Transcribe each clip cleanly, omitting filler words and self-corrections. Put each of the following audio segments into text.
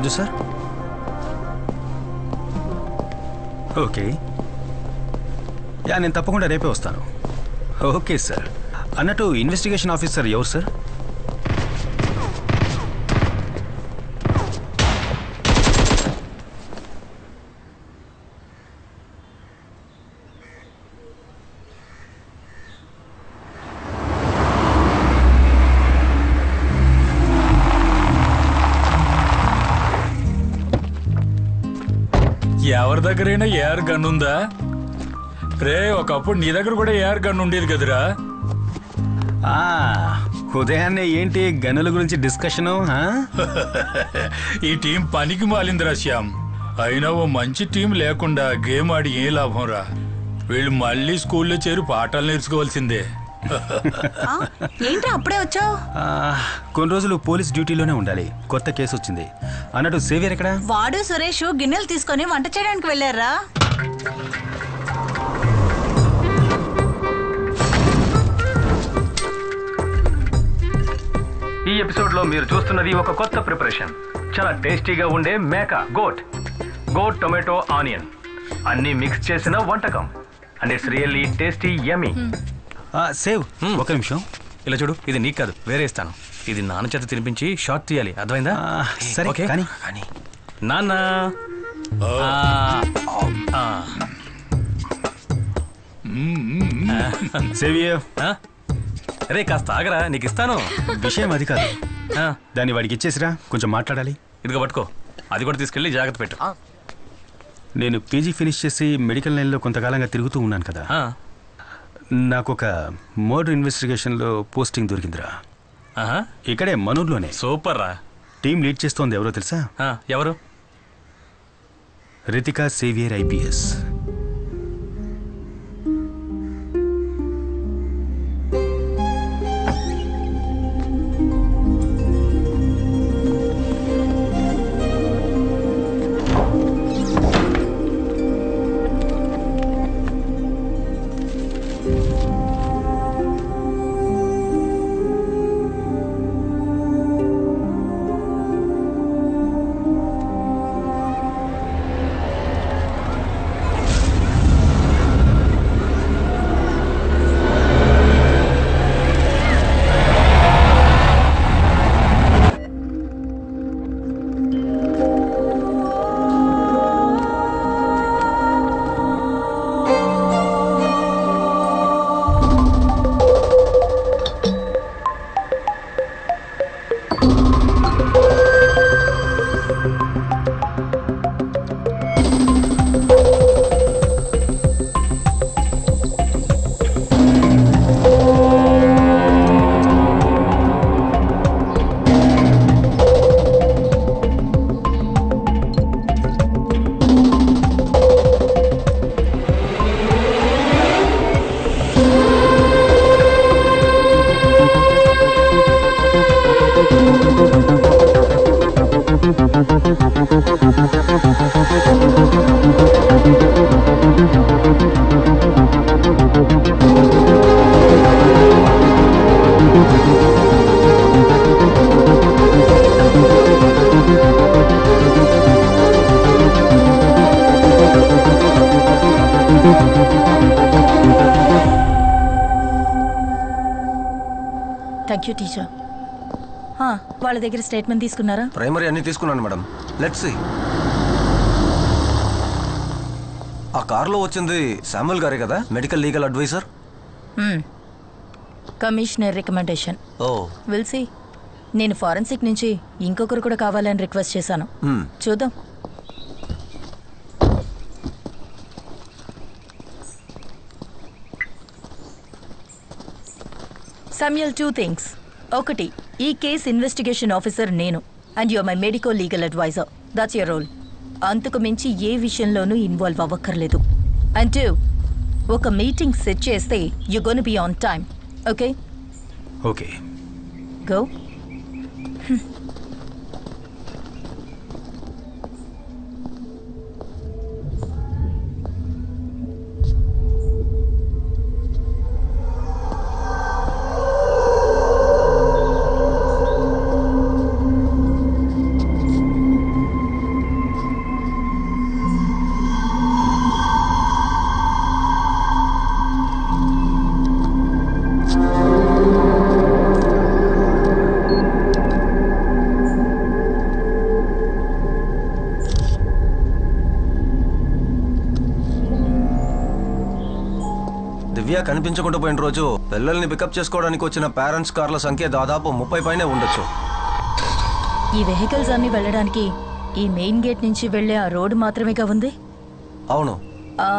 రాజు sir. Okay, నేను తప్పకుండా రేపే వస్తాను. Okay sir. అన్నట్టు ఇన్వెస్టిగేషన్ ఆఫీసర్ ఎవరు సార్? ఎవరి దగ్గరైనా ఏఆర్ గన్ ఉందా రే? ఒకప్పుడు నీ దగ్గర కూడా ఏఆర్ గన్ ఉండేది కదరా. ఉదయాన్నే ఏంటి గనుల గురించి డిస్కషను? ఈ టీం పనికి మాలిందిరా శ్యామ్. అయినా ఓ మంచి టీం లేకుండా గేమ్ ఆడి ఏ లాభం రా? వీళ్ళు మళ్ళీ స్కూల్లో చేరి పాఠాలు నేర్చుకోవాల్సిందే. ఏంట్రా అప్పుడే వచ్చావు? కొన్ని రోజులు పోలీస్ డ్యూటీలోనే ఉండాలి. కొత్త కేసు వచ్చింది. అన్నట్టు సేవియర్ ఎక్కడ? వాడు సురేష్ గిన్నెలు తీసుకొని వంట చేయడానికి వెళ్ళారా? ఈ ఎపిసోడ్ లో మీరు చూస్తున్నది ఒక కొత్త ప్రిపరేషన్. చాలా టేస్టీగా ఉండే మేక గోట్ టొమాటో ఆనియన్ అన్ని మిక్స్ చేసిన వంటకం. And it's really tasty yummy. Save ఒక నిమిషం. ఇలా చూడు, ఇది నీకు కాదు, వేరే ఇస్తాను. ఇది నాన్న చేత తినిపించి షార్ట్ తీయాలి, అర్థమైందా? సరే కానీ నాన్న సేవియర్ రే కాస్త ఆగరా, నీకు ఇస్తాను. విషయం అది కాదు, దాన్ని వాడికి ఇచ్చేసిరా, కొంచెం మాట్లాడాలి. ఇదిగో పట్టుకో, అది కూడా తీసుకెళ్ళి జాగ్రత్త పెట్టు. నేను పీజీ ఫినిష్ చేసి మెడికల్ లైన్లో కొంతకాలంగా తిరుగుతూ ఉన్నాను కదా. నాకు ఒక మర్డర్ ఇన్వెస్టిగేషన్లో పోస్టింగ్ దొరికిందిరా. ఇక్కడే మనూర్లోనే. సూపర్ రా. టీం లీడ్ చేస్తోంది ఎవరో తెలుసా? ఎవరు? Ritika saviour IPS. Thank you teacher. వాళ్ళ దగ్గర స్టేట్మెంట్ తీసుకున్నారా? ప్రైమరీ అన్ని తీసుకున్నాను మేడం. Let's see. ఆ కార్లో వచ్చింది శామ్యుల్ గారే కదా, medical legal adviser? Commissioner recommendation. Will see. నేను ఫారెన్సిక్ నుంచి ఇంకొకరు కూడా కావాలని రిక్వెస్ట్ చేశాను. చూద్దాం. Samuel, 2 things. ఒకటి, ఈ కేస్ ఇన్వెస్టిగేషన్ ఆఫీసర్ నేను, and you're my medico legal adviser. That's your role. అంతకు మించి ఏ విషయంలోనూ ఇన్వాల్వ్ అవ్వక్కర్లేదు. అండ్ 2, ఒక మీటింగ్ సెట్ చేస్తే you gonna be on time. Okay? Okay. Go. Divya కనిపించకుండా పోయిన రోజు పిల్లల్ని పికప్ చేసుకోవడానికి వచ్చిన పేరెంట్స్ కార్ల సంఖ్య దాదాపు 30 పైనే ఉండొచ్చు. ఈ వెహికల్స్ అన్ని వెళ్ళడానికి ఈ మెయిన్ గేట్ నుంచి వెళ్లే ఆ రోడ్డు మాత్రమేగా ఉంది. అవును. ఆ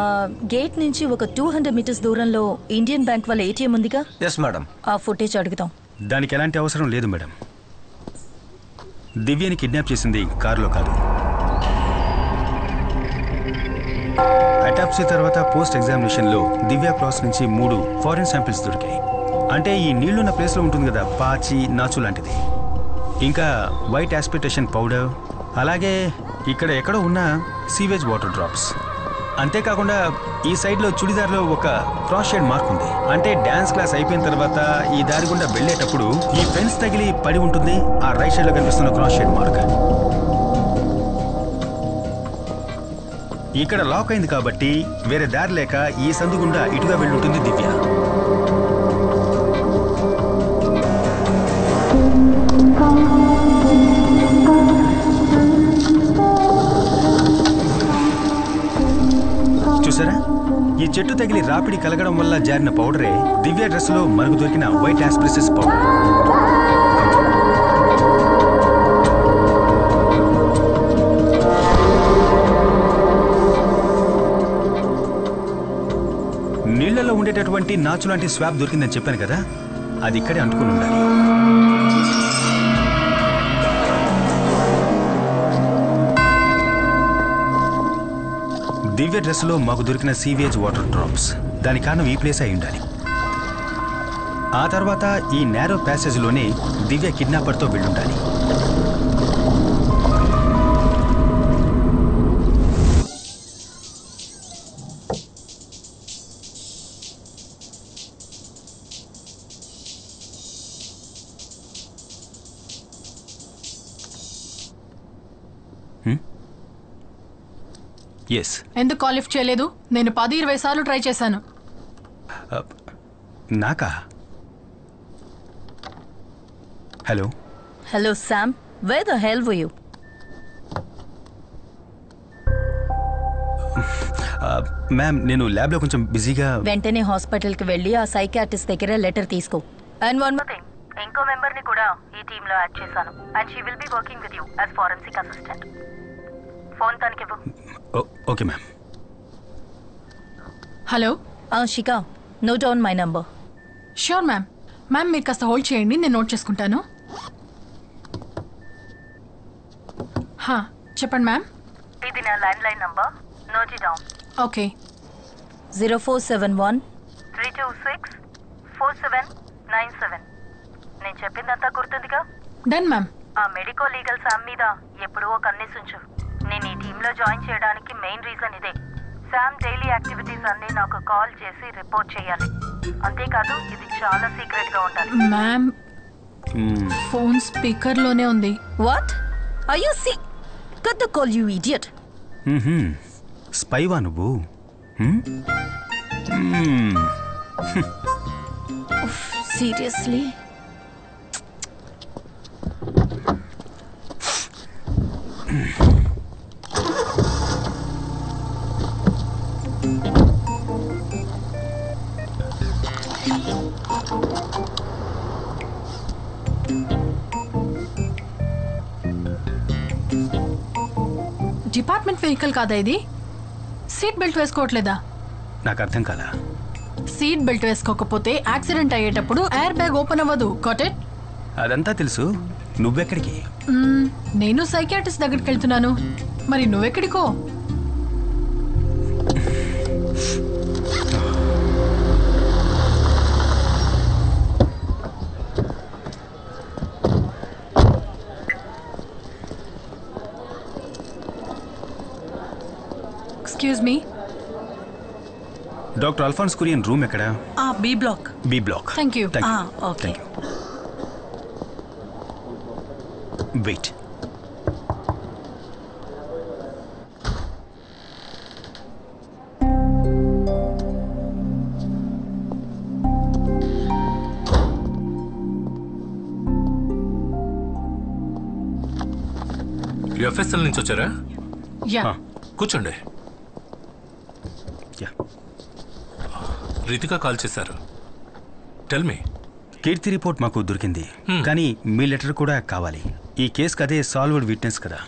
గేట్ నుంచి ఒక 200 మీటర్స్ దూరంలో ఇండియన్ బ్యాంక్ వాళ్ళ ఏటీఎం ఉందిగా. Yes madam. ఆ ఫుటేజ్ అడుగుతాం. దానికి ఎలాంటి అవసరం లేదు మేడం. దివ్యని కిడ్నాప్ చేసింది కారులో కాదు. అటాప్సీ తర్వాత పోస్ట్ ఎగ్జామినేషన్లో దివ్య క్రాస్ నుంచి 3 ఫారిన్ శాంపిల్స్ దొరికాయి. అంటే ఈ నీళ్లున్న ప్లేస్లో ఉంటుంది కదా, పాచి నాచు లాంటిది, ఇంకా వైట్ యాస్పిటేషన్ పౌడర్, అలాగే ఇక్కడ ఎక్కడో ఉన్న సీవేజ్ వాటర్ డ్రాప్స్. అంతేకాకుండా ఈ సైడ్లో చుడిదార్లో ఒక క్రాస్ షేడ్ మార్క్ ఉంది. అంటే డ్యాన్స్ క్లాస్ అయిపోయిన తర్వాత ఈ దారి గుండా వెళ్ళేటప్పుడు ఈ ఫెన్స్ తగిలి పడి ఉంటుంది ఆ రైట్ సైడ్లో కనిపిస్తున్న క్రాస్ షేడ్ మార్క్. ఇక్కడ లాక్ అయింది కాబట్టి వేరే దారి లేక ఈ సందు గుండా ఇటుగా వెళ్ళుంటుంది దివ్య. చూసారా, ఈ చెట్టు తగిలి రాపిడి కలగడం వల్ల జారిన పౌడరే దివ్య డ్రెస్ లో మనకు దొరికిన వైట్ ఆస్ప్రిసిస్ పౌడర్. నీళ్లలో ఉండేటటువంటి నాచు లాంటి స్వాబ్ దొరికిందని చెప్పాను కదా, అది ఇక్కడే అంటుకుని ఉండాలి. దివ్య డ్రెస్లో మాకు దొరికిన సీవేజ్ వాటర్ డ్రాప్స్, దాని కారణం ఈ ప్లేస్ అయి ఉండాలి. ఆ తర్వాత ఈ నేరో ప్యాసేజ్లోనే దివ్య కిడ్నాపర్తో వెళ్ళుండాలి. ఎందుకు కాల్ లిఫ్ట్ చేయలేదు? నేను 10-20 సార్లు ట్రై చేశాను. నాకా? Hello hello Sam, wear the hell were you? Ma'am, నేను ల్యాబ్లో కొంచెం బిజీగా. వెంటనే హాస్పిటల్కి వెళ్ళి ఆ సైకియాట్రిస్ట్ దగ్గర లెటర్ తీసుకో. అండ్ వన్ మోర్ థింగ్, ఇంకో మెంబర్ని కూడా ఈ టీంలో యాడ్ చేశాను. And she will be working with you as forensic assistant. Phone తనకివ్వు. Okay ma'am. Hello Shikha, note down my number. Sure ma'am. Ma'am మీరు కాస్త హోల్డ్ చేయండి, నేను నోట్ చేసుకుంటాను. చెప్పండి మ్యామ్. ఇది నా landline number, note it down. Okay. 0471 326 4797. నేను చెప్పిందంతా గుర్తుందిగా? Done ma'am. ఆ మెడికో లీగల్ శామ్ మీద ఎప్పుడూ ఒక కన్నేసుంచు. నేను ఈ టీంలో జాయిన్ చేయడానికి మెయిన్ రీజన్ ఇదే. శామ్ డైలీ యాక్టివిటీస్ అన్ని నాకు కాల్ చేసి రిపోర్ట్ చేయాలి. అంతేకాదు, ఇది చాలా సీక్రెట్ గా ఉండాలి. మ్యామ్, ఫోన్ స్పీకర్ లోనే ఉంది. What are you see? Cut the call you idiot. స్పైవా నువ్వు? సీరియస్లీ? డిపార్ట్మెంట్ వెహికల్ కాదా ఇది? సీట్ బెల్ట్ వేసుకోవట్లేదా? నాకు అర్థం కాలా. సీట్ బెల్ట్ వేసుకోకపోతే యాక్సిడెంట్ అయ్యేటప్పుడు ఎయిర్ బ్యాగ్ ఓపెన్ అవ్వదు. Got it? అదంతా తెలుసు. నువ్వెక్కడికి? నేను సైకియాట్రిస్ట్ దగ్గరికి వెళ్తున్నాను. మరి నువ్వెక్కడికో? Excuse me. Doctor Alphonse Kurian room ఎక్కడ? B block. B block. Thank you. Okay. Wait. FSL నుంచి వచ్చారా? యా. కూర్చోండి. రితిక కాల్ చేశారు. Tell me. కీర్తి రిపోర్ట్ మాకు దొరికింది, కానీ మీ లెటర్ కూడా కావాలి. ఈ కేసుకి అదే సాల్వ్డ్ విట్నెస్ కదా.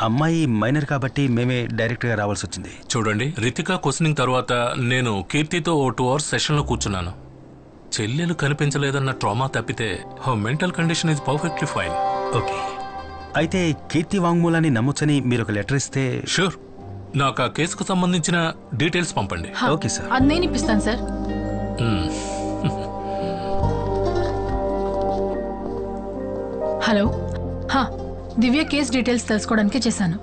అమ్మాయి మైనర్ కాబట్టి మేమే డైరెక్ట్గా రావాల్సి వచ్చింది. చూడండి, రితిక క్వశ్చనింగ్ తర్వాత నేను కీర్తితో 2 hours సెషన్లో కూర్చున్నాను. చెల్లెలు కనిపించలేదన్న ట్రామా తప్పితే her mental condition is perfectly fine. Okay, అయితే కీర్తి వాంగ్మూలాన్ని నమ్మొచ్చని మీరు ఒక లెటర్ ఇస్తే. షూర్, నాకు ఆ కేసుకు సంబంధించిన డీటెయిల్స్ పంపండి. Okay sir. అది నేను ఇప్పిస్తాను సార్. హలో, దివ్య కేస్ డీటెయిల్స్ తెలుసుకోవడానికి చేశాను.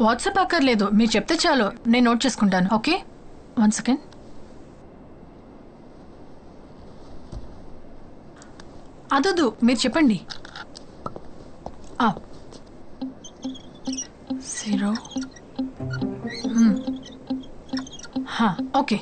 వాట్సాప్ అక్కర్లేదు, మీరు చెప్తే చాలు, నేను నోట్ చేసుకుంటాను. Okay, 1 second. అదొద్దు, మీరు చెప్పండి. 0 ఓకే.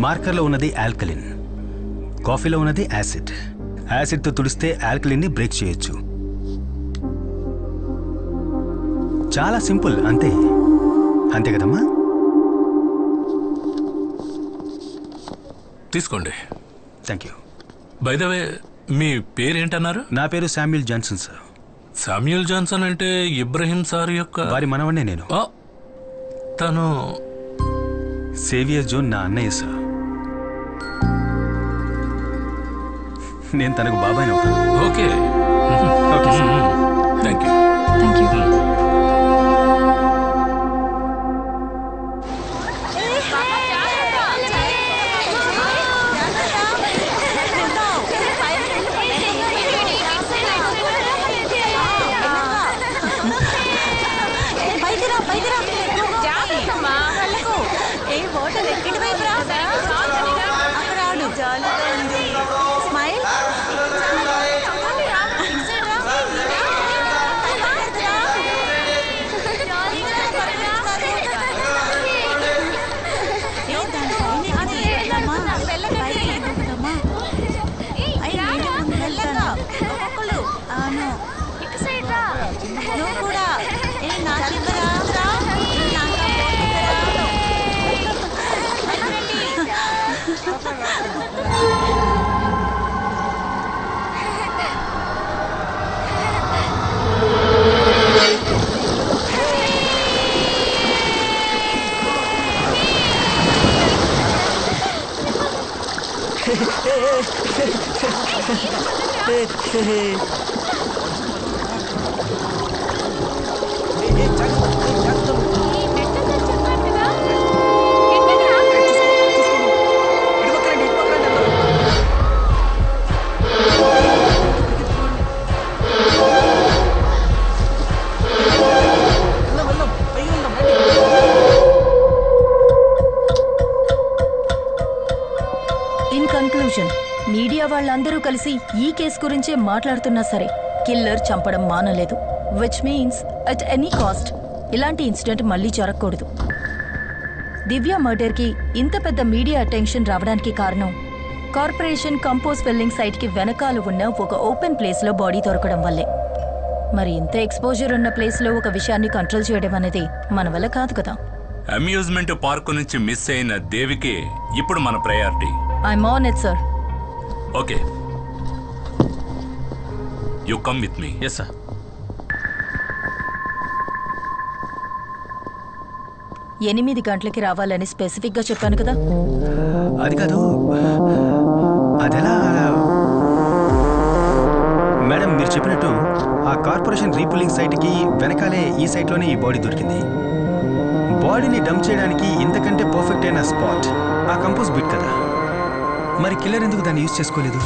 మార్కర్లో ఉన్నది ఆల్కలిన్, కాఫీలో ఉన్నది యాసిడ్. యాసిడ్తో తుడిస్తే ఆల్కలిన్ని బ్రేక్ చేయొచ్చు. చాలా సింపుల్, అంతే అంతే కదమ్మా. తీసుకోండి. Thank you. By the way, మీ పేరేంటన్నారు? నా పేరు Samuel Johnson sir. Samuel Johnson అంటే ఇబ్రహీం సార్ యొక్క వారి మనవన్నే నేను. తను సేవియర్ జోన్ నా అన్నయ్య సార్. నేను తనకు బాబాయ్ అవుతాను. Okay okay sir. Thank you. Thank you. Media వాళ్ళందరూ కలిసి ఈ కేసు గురించే మాట్లాడుతున్నా సరే కిల్లర్ చంపడం మానలేదు. Which means at any cost ఇలాంటి ఇన్సిడెంట్ మళ్ళీ జరగకూడదు. దివ్య మర్డర్కి ఇంత పెద్ద మీడియా అటెన్షన్ రావడానికి కారణం కార్పొరేషన్ కంపోజ్ ఫిల్లింగ్ సైట్కి వెనకాల ఉన్న ఒక ఓపెన్ ప్లేస్లో బాడీ దొరకడం వల్లే. మరి ఇంత ఎక్స్పోజర్ ఉన్న ప్లేస్లో ఒక విషయాన్ని కంట్రోల్ చేయడం అనేది మన వల్ల కాదు కదా. అమ్యూజ్మెంట్ పార్క్ నుంచి మిస్ అయిన దేవికి ఇప్పుడు మన priority. I'm on it sir. Okay, you come with me. Yes sir. ఎనిమిది గంటలకి రావాలని స్పెసిఫిక్ గా చెప్పాను కదా. అది కాదు, అదెలా మేడం మీరు చెప్పినట్టు ఆ కార్పొరేషన్ రీపుల్లింగ్ సైట్కి వెనకాలే ఈ సైట్లోనే ఈ బాడీ దొరికింది. బాడీని డంప్ చేయడానికి ఇంతకంటే పర్ఫెక్ట్ అయిన స్పాట్ ఆ కంపోజ్ బిట్ కదా. మరి కిల్లర్ ఎందుకు దాన్ని యూజ్ చేసుకోలేదు?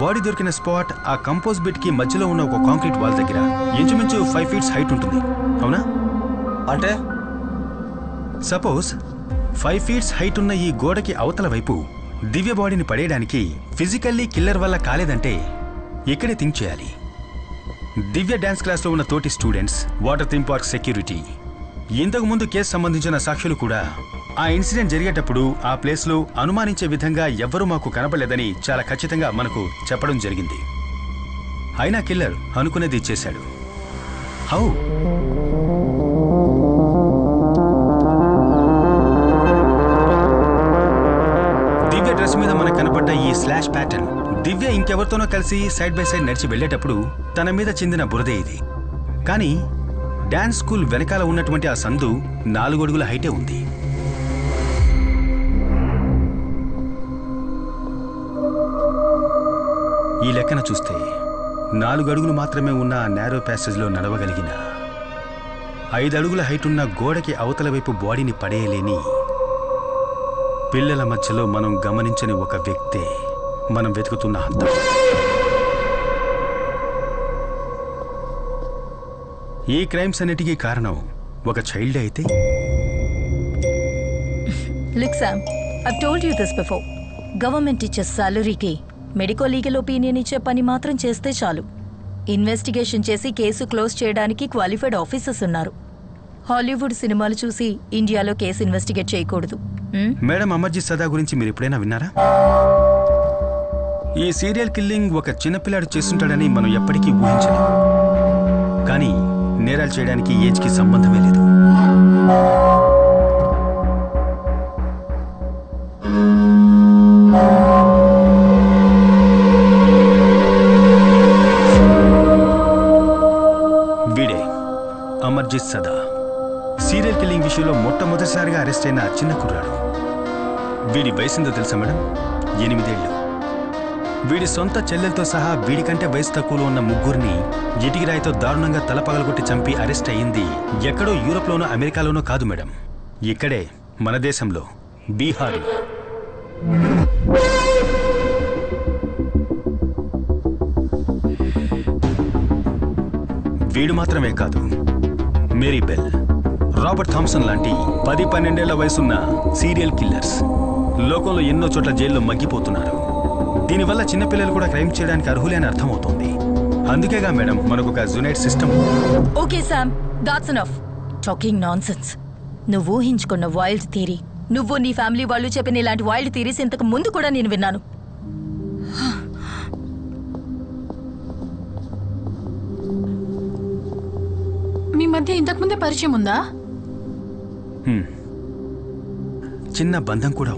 బాడీ దొరికిన స్పాట్ ఆ కంపోజ్ బిట్కి మధ్యలో ఉన్న ఒక కాంక్రీట్ వాల్ దగ్గర ఇంచుమించు 5 feet హైట్ ఉంటుంది, అవునా? అంటే సపోజ్ 5 feet హైట్ ఉన్న ఈ గోడకి అవతల వైపు దివ్య బాడీని పడేయడానికి ఫిజికల్లీ కిల్లర్ వల్ల కాలేదంటే ఇక్కడే థింక్ చేయాలి. దివ్య డ్యాన్స్ క్లాస్లో ఉన్న తోటి students, water theme park security, ఇంతకుముందు కేసు సంబంధించిన సాక్షులు కూడా ఆ ఇన్సిడెంట్ జరిగేటప్పుడు ఆ ప్లేస్లో అనుమానించే విధంగా ఎవ్వరూ మాకు కనపడలేదని చాలా ఖచ్చితంగా మనకు చెప్పడం జరిగింది. అయినా కిల్లర్ అనుకునేది చేశాడు. హౌ? దివ్య డ్రెస్ మీద మనకు కనపడ్డ ఈ స్లాష్ ప్యాటర్న్ దివ్య ఇంకెవరితోనో కలిసి సైడ్ బై సైడ్ నడిచి వెళ్లేటప్పుడు తన మీద చెందిన బురదే ఇది. కానీ డాన్స్ స్కూల్ వెనకాల ఉన్నటువంటి ఆ సందు 4 అడుగుల హైటే ఉంది. ఈ లెక్కన చూస్తే 4 అడుగులు మాత్రమే ఉన్న ఆ నేరో ప్యాసేజ్లో నడవగలిగిన 5 అడుగుల హైట్ ఉన్న గోడకి అవతల వైపు బాడీని పడేయలేని పిల్లల మధ్యలో మనం గమనించని ఒక వ్యక్తే మనం వెతుకుతున్న హంతం. ఈ క్రైమ్స్ అన్నిటికీ కారణం ఒక చైల్డ్ అయితే? Look, Sam, I've told you this before. Government ఇచ్చే సాలరీకి మెడికల్ లీగల్ ఒపీనియన్ ఇచ్చే పని మాత్రం చేస్తే చాలు. ఇన్వెస్టిగేషన్ చేసి కేసు క్లోజ్ చేయడానికి క్వాలిఫైడ్ ఆఫీసర్స్ ఉన్నారు. హాలీవుడ్ సినిమాలు చూసి ఇండియాలో కేసు ఇన్వెస్టిగేట్ చేయకూడదు. మేడం, అమర్జిత్ సదా గురించి మీరు ఎప్పుడైనా విన్నారా? ఈ సీరియల్ కిల్లింగ్ ఒక చిన్నపిల్లాడు చేస్తుంటాడని మనం ఎప్పటికీ ఊహించలేం. కానీ నేరాలు చేయడానికి ఏజ్కి సంబంధమే లేదు. వీడే అమర్జిత్ సదా, సీరియల్ కిల్లింగ్ విషయంలో మొట్టమొదటిసారిగా అరెస్ట్ అయిన చిన్న కుర్రాడు. వీడి వయసుందో తెలుసా మేడం? 8 ఏళ్ళు. వీడి సొంత చెల్లెలతో సహా వీడికంటే వయసు తక్కువలో ఉన్న 3 ఇటికిరాయితో దారుణంగా తల పగలగొట్టి చంపి అరెస్ట్ అయ్యింది ఎక్కడో యూరోప్లోనో అమెరికాలోనో కాదు మేడం, ఇక్కడే మన దేశంలో, బీహార్లో. వీడు మాత్రమే కాదు, మేరీ బెల్, రాబర్ట్ థామ్సన్ లాంటి 10-12 ఏళ్ల వయసున్న సీరియల్ కిల్లర్స్ లోకంలో ఎన్నో చోట్ల జైల్లో మగ్గిపోతున్నారు. దీనివల్ల చిన్నపిల్లలు కూడా క్రైమ్ చేయడానికి అర్హులే అని అర్థమవుతోంది. అందుకేగా మేడం మనకొక జునైట్ system. Okay Sam, that's enough talking nonsense. నువ్వు ఊహించుకున్న వైల్డ్ థియరీ, నువ్వు నీ ఫ్యామిలీ వాళ్ళు చెప్పిన ఇలాంటి వైల్డ్ థియరీస్ ఇంతకు ముందు కూడా నేను విన్నాను. మీ మధ్య ఇంతకు ముందే పరిచయం ఉందా? చిన్న బంధం కూడా ఉంది.